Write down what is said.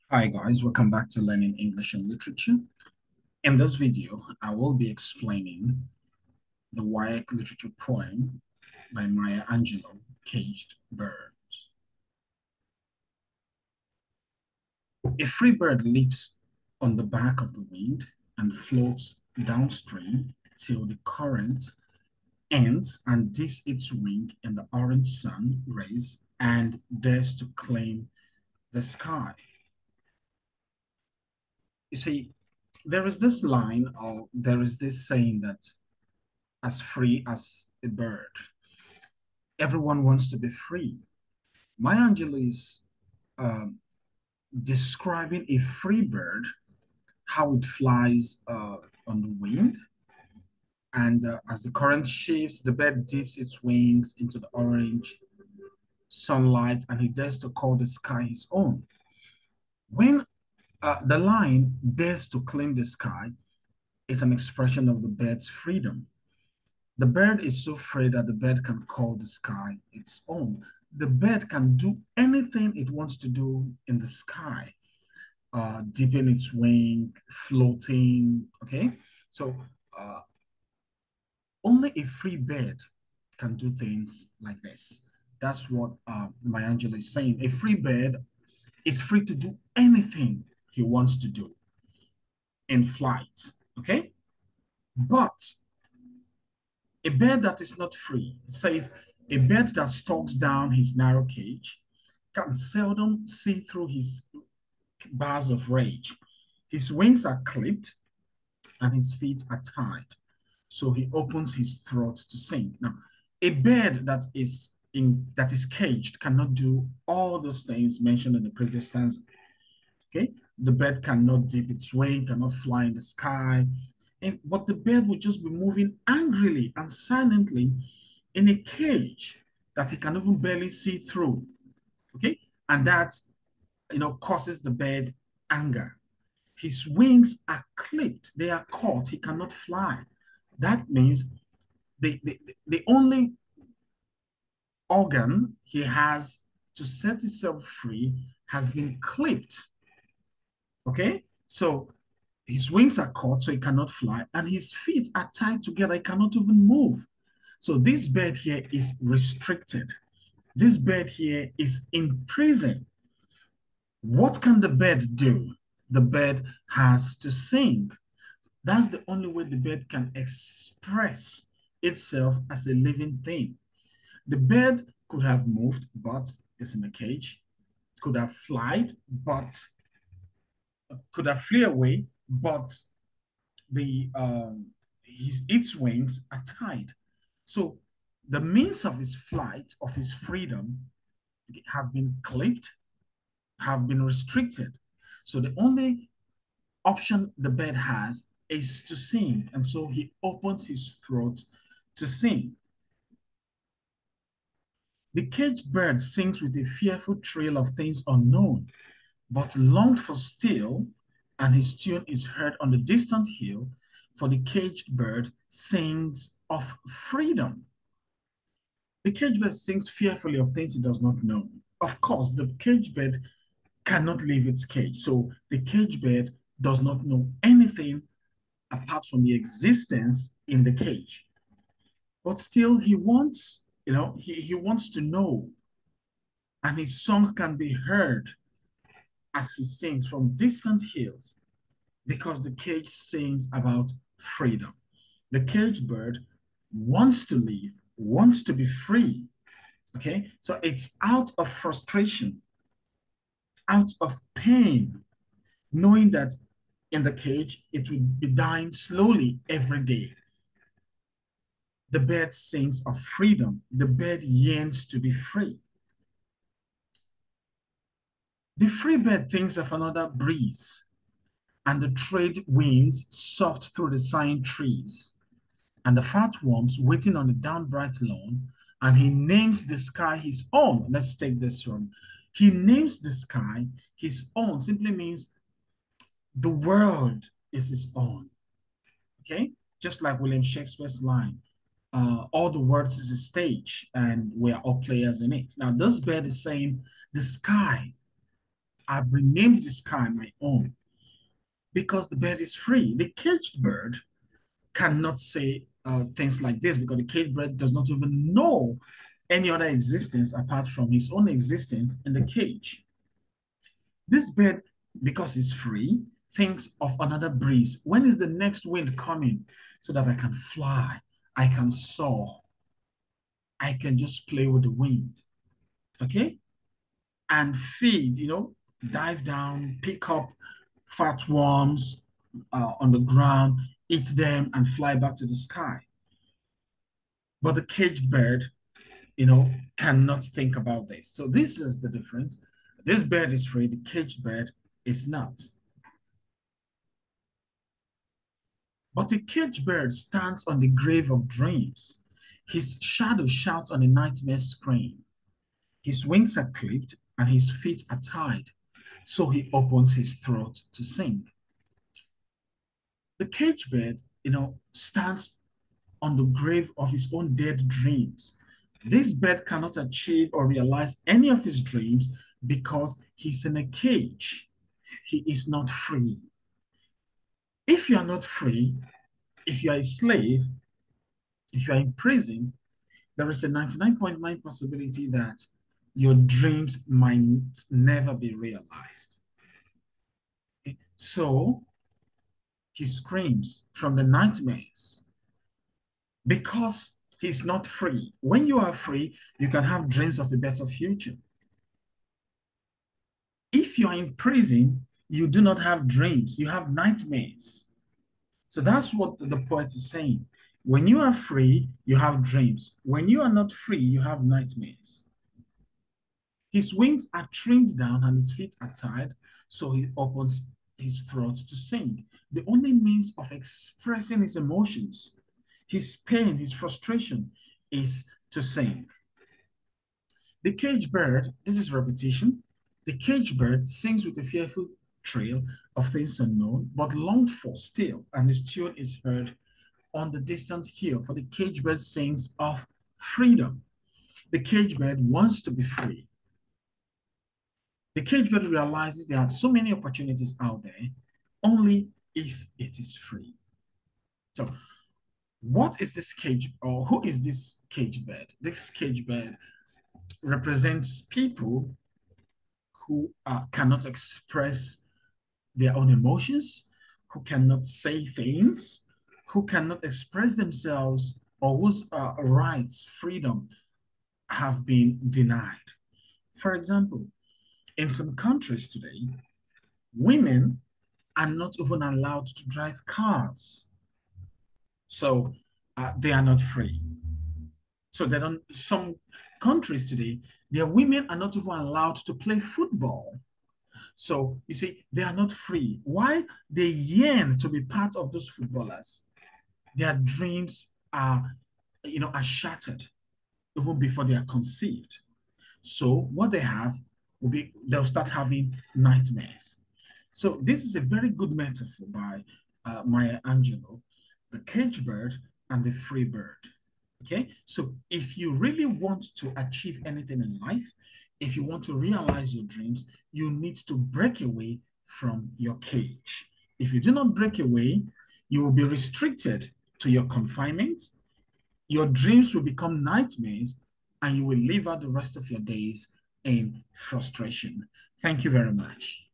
Hi guys, welcome back to Learning English and Literature. In this video, I will be explaining the WASSCE literature poem by Maya Angelou, Caged Bird. A free bird leaps on the back of the wind and floats downstream till the current ends and dips its wing in the orange sun rays and dares to claim the sky. You see, there is this line or there is this saying that as free as a bird. Everyone wants to be free. Maya Angelou is um, describing a free bird, how it flies on the wind. And as the current shifts, the bird dips its wings into the orange sunlight and he dares to call the sky his own. When the line dares to claim the sky, is an expression of the bird's freedom. The bird is so free that the bird can call the sky its own. The bird can do anything it wants to do in the sky, dipping its wing, floating, okay? So uh, only a free bird can do things like this. That's what Maya Angelou is saying. A free bird is free to do anything he wants to do in flight, okay? But a bird that is not free, it says, a bird that stalks down his narrow cage can seldom see through his bars of rage. His wings are clipped and his feet are tied. So he opens his throat to sing. Now, a bird that is caged cannot do all those things mentioned in the previous stanza. Okay, the bird cannot dip its wing, cannot fly in the sky, but the bird will just be moving angrily and silently in a cage that he can even barely see through. Okay, and that causes the bird anger. His wings are clipped, they are caught, he cannot fly. That means the only organ he has to set himself free has been clipped. Okay, so his wings are caught, so he cannot fly, and his feet are tied together, he cannot even move. So this bird here is restricted. This bird here is in prison. What can the bird do? The bird has to sing. That's the only way the bird can express itself as a living thing. The bird could have moved, but it's in a cage. Could have flied, but could have flew away, but the its wings are tied. So the means of his flight, of his freedom, have been clipped, have been restricted. So the only option the bird has is to sing. And so he opens his throat to sing. The caged bird sings with a fearful trill of things unknown, but longed for still, and his tune is heard on the distant hill, for the caged bird sings of freedom. The caged bird sings fearfully of things it does not know. Of course, the caged bird cannot leave its cage. So the caged bird does not know anything apart from the existence in the cage. But still, he wants, he wants to know. And his song can be heard as he sings from distant hills because the cage sings about freedom. The caged bird wants to live, wants to be free. Okay, so it's out of frustration, out of pain, knowing that in the cage it will be dying slowly every day. The bird sings of freedom. The bird yearns to be free. The free bird thinks of another breeze and the trade winds soft through the sighing trees and the fat worms waiting on the downbright lawn, and he names the sky his own. Let's take this from. He names the sky his own, simply means the world is his own. Okay? Just like William Shakespeare's line, all the words is a stage and we're all players in it. Now, this bird is saying the sky I've renamed the sky my own because the bird is free. The caged bird cannot say things like this because the caged bird does not even know any other existence apart from his own existence in the cage. This bird, because it's free, thinks of another breeze. When is the next wind coming so that I can fly? I can soar. I can just play with the wind. Okay? And feed, dive down, pick up fat worms on the ground, eat them, and fly back to the sky. But the caged bird, cannot think about this. So this is the difference. This bird is free, the caged bird is not. But a caged bird stands on the grave of dreams. His shadow shouts on a nightmare screen. His wings are clipped and his feet are tied, so he opens his throat to sing. The caged bird, stands on the grave of his own dead dreams. This bird cannot achieve or realize any of his dreams because he's in a cage. He is not free. If you are not free, if you are a slave, if you are in prison, there is a 99.9 possibility that your dreams might never be realized. Okay? So he screams from the nightmares because he's not free. When you are free, you can have dreams of a better future. If you are in prison, you do not have dreams, you have nightmares. So that's what the poet is saying. When you are free, you have dreams. When you are not free, you have nightmares. His wings are trimmed down and his feet are tied, so he opens his throat to sing. The only means of expressing his emotions, his pain, his frustration, is to sing. The caged bird, this is repetition. The caged bird sings with a fearful trail of things unknown, but longed for still, and his tune is heard on the distant hill. For the caged bird sings of freedom. The caged bird wants to be free. The caged bird realizes there are so many opportunities out there, only if it is free. So, what is this cage, or who is this caged bird? This caged bird represents people who cannot express their own emotions, who cannot say things, who cannot express themselves, or whose rights, freedom have been denied. For example, in some countries today, women are not even allowed to drive cars. So they are not free. So they don't, some countries today, their women are not even allowed to play football. So you see, they are not free. Why? They yearn to be part of those footballers. Their dreams are shattered even before they are conceived. So what they have will be, they'll start having nightmares. So this is a very good metaphor by Maya Angelou, the cage bird and the free bird. Okay, so if you really want to achieve anything in life, if you want to realize your dreams, you need to break away from your cage. If you do not break away, you will be restricted to your confinement. Your dreams will become nightmares, and you will live out the rest of your days in frustration. Thank you very much.